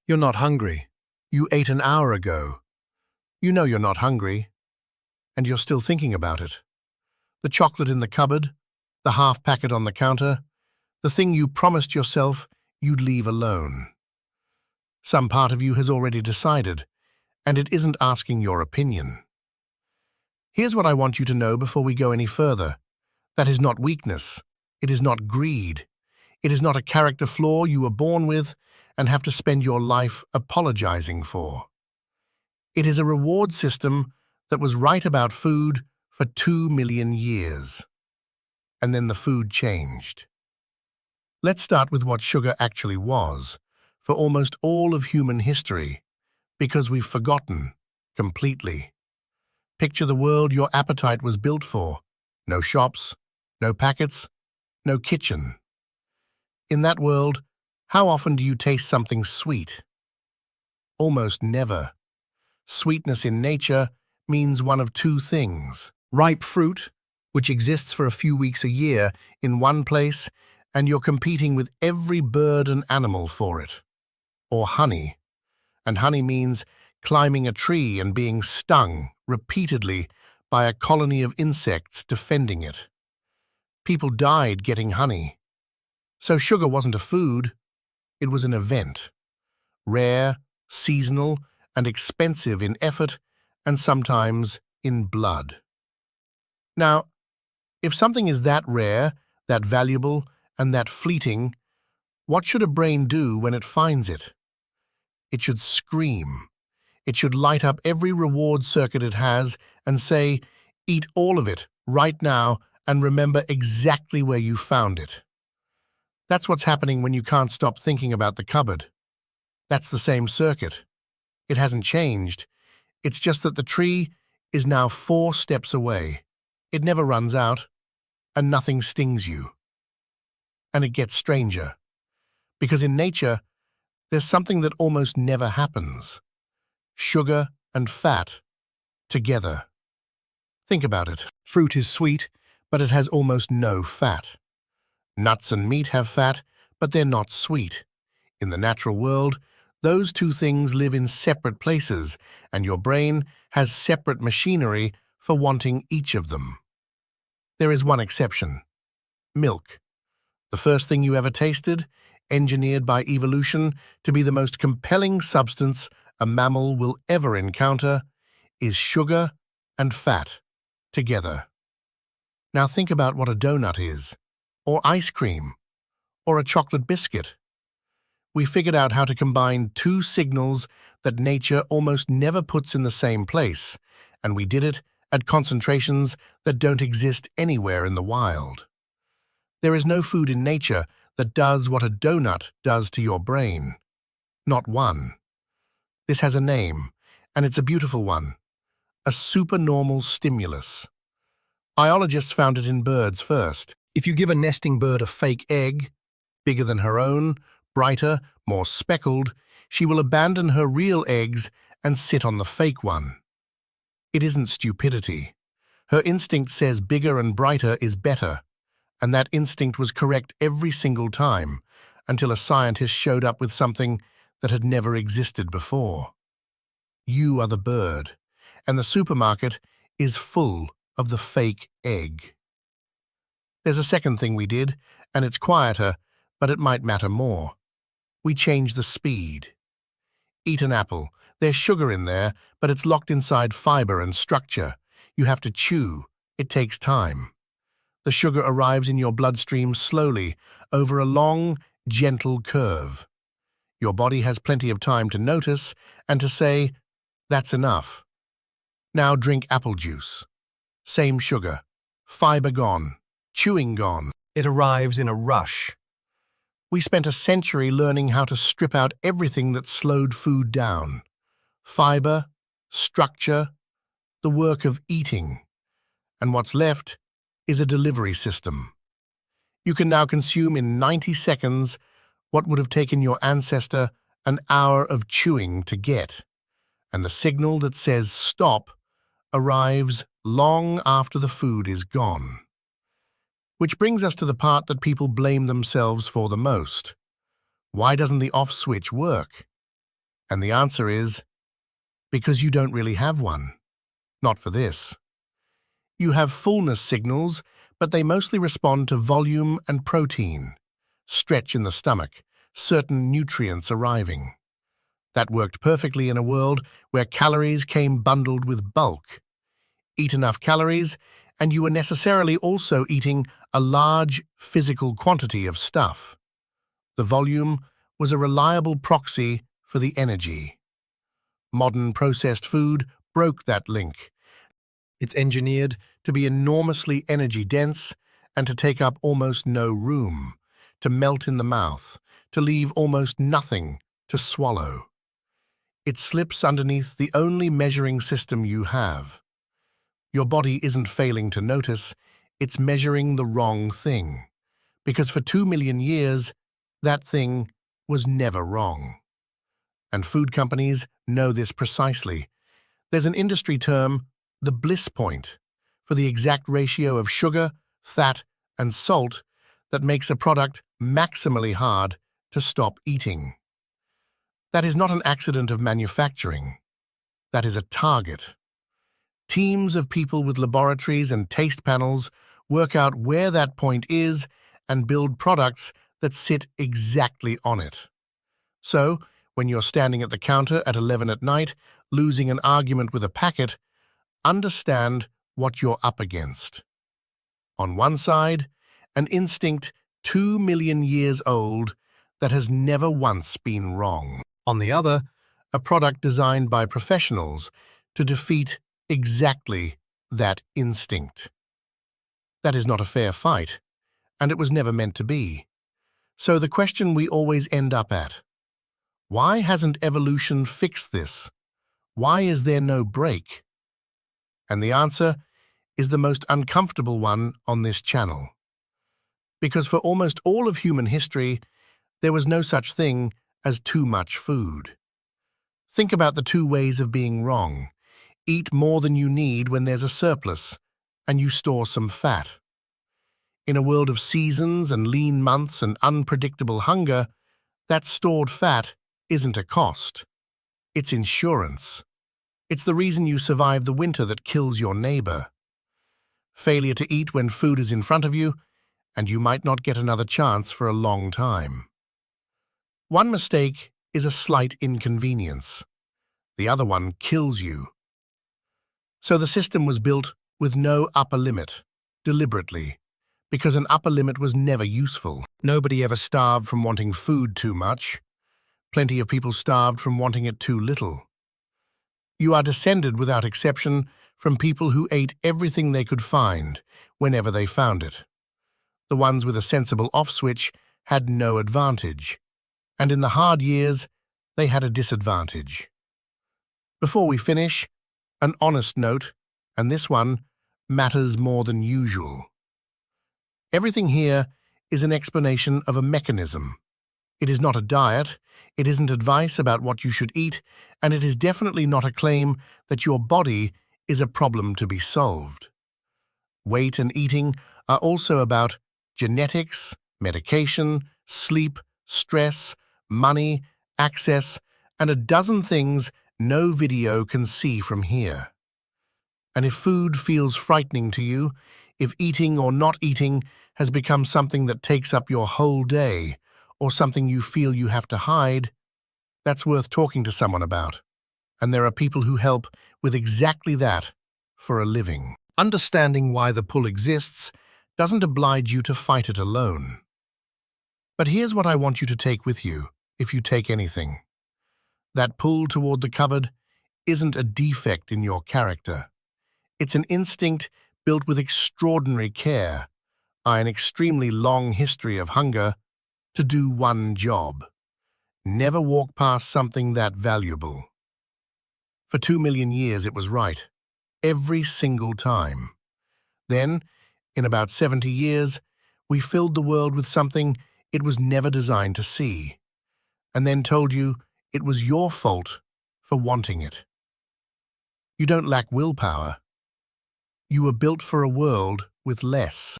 You're not hungry. You ate an hour ago. You know you're not hungry, and you're still thinking about it. The chocolate in the cupboard, the half packet on the counter, the thing you promised yourself you'd leave alone. Some part of you has already decided, and it isn't asking your opinion. Here's what I want you to know before we go any further. That is not weakness. It is not greed. It is not a character flaw you were born with and have to spend your life apologizing for. It is a reward system that was right about food for 2 million years. And then the food changed. Let's start with what sugar actually was for almost all of human history, because we've forgotten completely. Picture the world your appetite was built for. No shops, no packets, no kitchen. In that world, how often do you taste something sweet? Almost never. Sweetness in nature means one of two things: ripe fruit, which exists for a few weeks a year in one place, and you're competing with every bird and animal for it. Or honey. And honey means climbing a tree and being stung repeatedly by a colony of insects defending it. People died getting honey. So sugar wasn't a food, it was an event. Rare, seasonal, and expensive in effort, and sometimes in blood. Now, if something is that rare, that valuable, and that fleeting, what should a brain do when it finds it? It should scream. It should light up every reward circuit it has and say, "Eat all of it, right now, and remember exactly where you found it." That's what's happening when you can't stop thinking about the cupboard. That's the same circuit. It hasn't changed. It's just that the tree is now 4 steps away. It never runs out, and nothing stings you. And it gets stranger. Because in nature, there's something that almost never happens. Sugar and fat together. Think about it. Fruit is sweet, but it has almost no fat. Nuts and meat have fat, but they're not sweet. In the natural world, those two things live in separate places, and your brain has separate machinery for wanting each of them. There is one exception: milk. The first thing you ever tasted, engineered by evolution to be the most compelling substance a mammal will ever encounter, is sugar and fat together. Now think about what a donut is, or ice cream, or a chocolate biscuit. We figured out how to combine two signals that nature almost never puts in the same place, and we did it at concentrations that don't exist anywhere in the wild. There is no food in nature that does what a donut does to your brain. Not one. This has a name, and it's a beautiful one: a supernormal stimulus. Biologists found it in birds first. If you give a nesting bird a fake egg, bigger than her own, brighter, more speckled, she will abandon her real eggs and sit on the fake one. It isn't stupidity. Her instinct says bigger and brighter is better, and that instinct was correct every single time, until a scientist showed up with something that had never existed before. You are the bird, and the supermarket is full of the fake egg. There's a second thing we did, and it's quieter, but it might matter more. We changed the speed. Eat an apple. There's sugar in there, but it's locked inside fiber and structure. You have to chew. It takes time. The sugar arrives in your bloodstream slowly, over a long, gentle curve. Your body has plenty of time to notice and to say, "That's enough. Now drink apple juice." Same sugar. Fiber gone. Chewing gone. It arrives in a rush. We spent a century learning how to strip out everything that slowed food down. Fiber, structure, the work of eating. And what's left is a delivery system. You can now consume in 90 seconds what would have taken your ancestor an hour of chewing to get. And the signal that says stop arrives long after the food is gone. Which brings us to the part that people blame themselves for the most. Why doesn't the off switch work? And the answer is, because you don't really have one. Not for this. You have fullness signals, but they mostly respond to volume and protein, stretch in the stomach, certain nutrients arriving. That worked perfectly in a world where calories came bundled with bulk. Eat enough calories, and you were necessarily also eating a large physical quantity of stuff. The volume was a reliable proxy for the energy. Modern processed food broke that link. It's engineered to be enormously energy-dense and to take up almost no room, to melt in the mouth, to leave almost nothing to swallow. It slips underneath the only measuring system you have. Your body isn't failing to notice, it's measuring the wrong thing. Because for 2 million years, that thing was never wrong. And food companies know this precisely. There's an industry term, the bliss point, for the exact ratio of sugar, fat, and salt that makes a product maximally hard to stop eating. That is not an accident of manufacturing. That is a target. Teams of people with laboratories and taste panels work out where that point is and build products that sit exactly on it. So, when you're standing at the counter at 11 at night, losing an argument with a packet, understand what you're up against. On one side, an instinct 2 million years old that has never once been wrong. On the other, a product designed by professionals to defeat exactly that instinct. That is not a fair fight, and it was never meant to be. So the question we always end up at: why hasn't evolution fixed this? Why is there no break? And the answer is the most uncomfortable one on this channel. Because for almost all of human history, there was no such thing as too much food. Think about the two ways of being wrong. Eat more than you need when there's a surplus, and you store some fat. In a world of seasons and lean months and unpredictable hunger, that stored fat isn't a cost. It's insurance. It's the reason you survive the winter that kills your neighbor. Failure to eat when food is in front of you, and you might not get another chance for a long time. One mistake is a slight inconvenience. The other one kills you. So the system was built with no upper limit, deliberately, because an upper limit was never useful. Nobody ever starved from wanting food too much. Plenty of people starved from wanting it too little. You are descended, without exception, from people who ate everything they could find, whenever they found it. The ones with a sensible off-switch had no advantage, and in the hard years, they had a disadvantage. Before we finish, an honest note, and this one matters more than usual. Everything here is an explanation of a mechanism. It is not a diet, it isn't advice about what you should eat, and it is definitely not a claim that your body is a problem to be solved. Weight and eating are also about genetics, medication, sleep, stress, money, access, and a dozen things no video can see from here. And if food feels frightening to you, if eating or not eating has become something that takes up your whole day, or something you feel you have to hide, that's worth talking to someone about. And there are people who help with exactly that for a living. Understanding why the pull exists doesn't oblige you to fight it alone. But here's what I want you to take with you, if you take anything. That pull toward the cupboard isn't a defect in your character. It's an instinct built with extraordinary care, by an extremely long history of hunger, to do one job: never walk past something that valuable. For 2 million years it was right, every single time. Then, in about 70 years, we filled the world with something it was never designed to see, and then told you it was your fault for wanting it. You don't lack willpower. You were built for a world with less.